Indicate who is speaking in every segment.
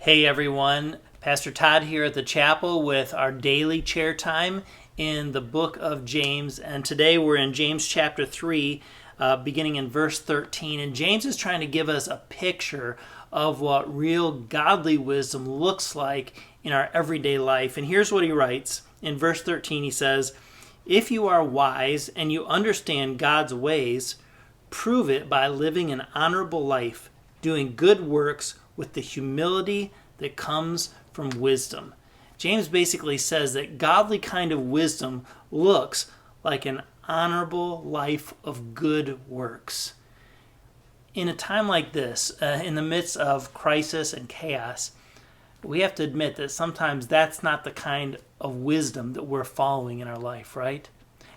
Speaker 1: Hey everyone, Pastor Todd here at the chapel with our daily chair time in the book of James. And today we're in James chapter 3, beginning in verse 13. And James is trying to give us a picture of what real godly wisdom looks like in our everyday life. And here's what he writes. In verse 13 he says, "If you are wise and you understand God's ways, prove it by living an honorable life, doing good works with the humility that comes from wisdom." James basically says that godly kind of wisdom looks like an honorable life of good works. In a time like this, in the midst of crisis and chaos, we have to admit that sometimes that's not the kind of wisdom that we're following in our life, right?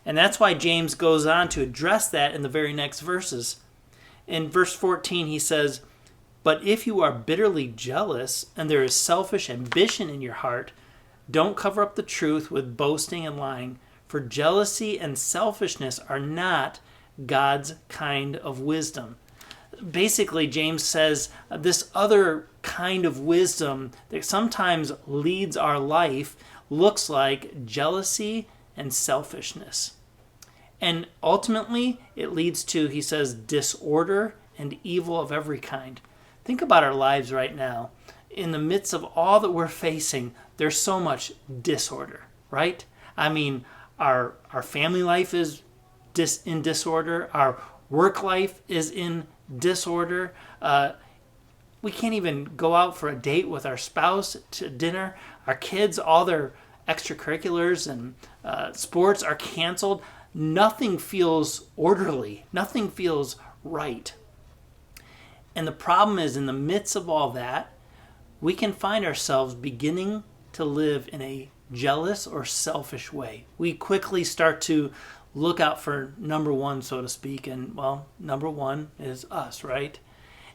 Speaker 1: And that's why James goes on to address that in the very next verses. In verse 14 he says, "But if you are bitterly jealous and there is selfish ambition in your heart, don't cover up the truth with boasting and lying, for jealousy and selfishness are not God's kind of wisdom." Basically, James says this other kind of wisdom that sometimes leads our life looks like jealousy and selfishness. And ultimately, it leads to, he says, disorder and evil of every kind. Think about our lives right now. In the midst of all that we're facing, there's so much disorder, right? I mean, our family life is in disorder. Our work life is in disorder. We can't even go out for a date with our spouse to dinner. Our kids, all their extracurriculars and sports are canceled. Nothing feels orderly. Nothing feels right. And the problem is, in the midst of all that, we can find ourselves beginning to live in a jealous or selfish way. We quickly start to look out for number one, so to speak, and, well, number one is us, right?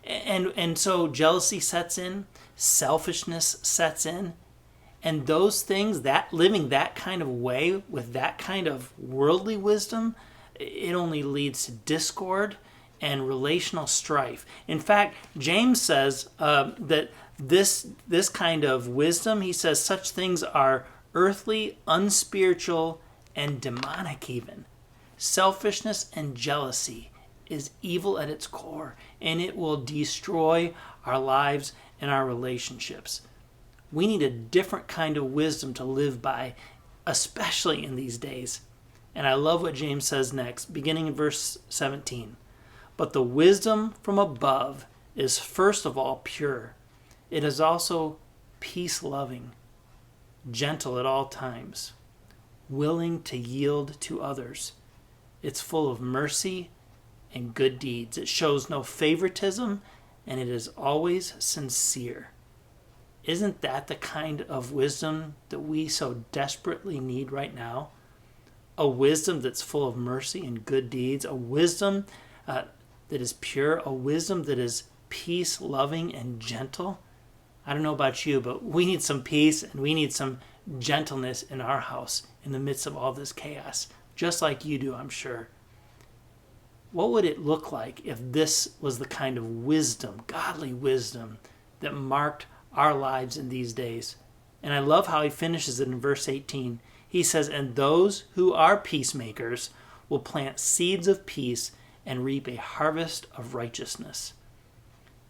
Speaker 1: And so jealousy sets in, selfishness sets in, and those things, that living that kind of way with that kind of worldly wisdom, it only leads to discord and relational strife. In fact, James says that this kind of wisdom, he says such things are earthly, unspiritual, and demonic even. Selfishness and jealousy is evil at its core, and it will destroy our lives and our relationships. We need a different kind of wisdom to live by, especially in these days. And I love what James says next, beginning in verse 17. "But the wisdom from above is first of all pure. It is also peace-loving, gentle at all times, willing to yield to others. It's full of mercy and good deeds. It shows no favoritism, and it is always sincere." Isn't that the kind of wisdom that we so desperately need right now? A wisdom that's full of mercy and good deeds, a wisdom that is pure, a wisdom that is peace-loving and gentle. I don't know about you, but we need some peace and we need some gentleness in our house in the midst of all this chaos, just like you do, I'm sure. What would it look like if this was the kind of wisdom, godly wisdom, that marked our lives in these days? And I love how he finishes it in verse 18. He says, "And those who are peacemakers will plant seeds of peace and reap a harvest of righteousness."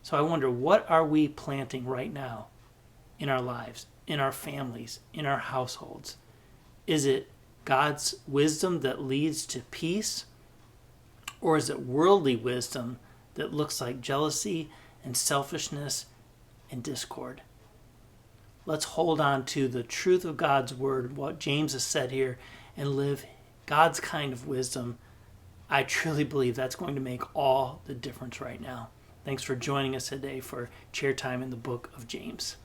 Speaker 1: So I wonder, what are we planting right now in our lives, in our families, in our households? Is it God's wisdom that leads to peace? Or is it worldly wisdom that looks like jealousy and selfishness and discord? Let's hold on to the truth of God's word, what James has said here, and live God's kind of wisdom. I truly believe that's going to make all the difference right now. Thanks for joining us today for Chair Time in the book of James.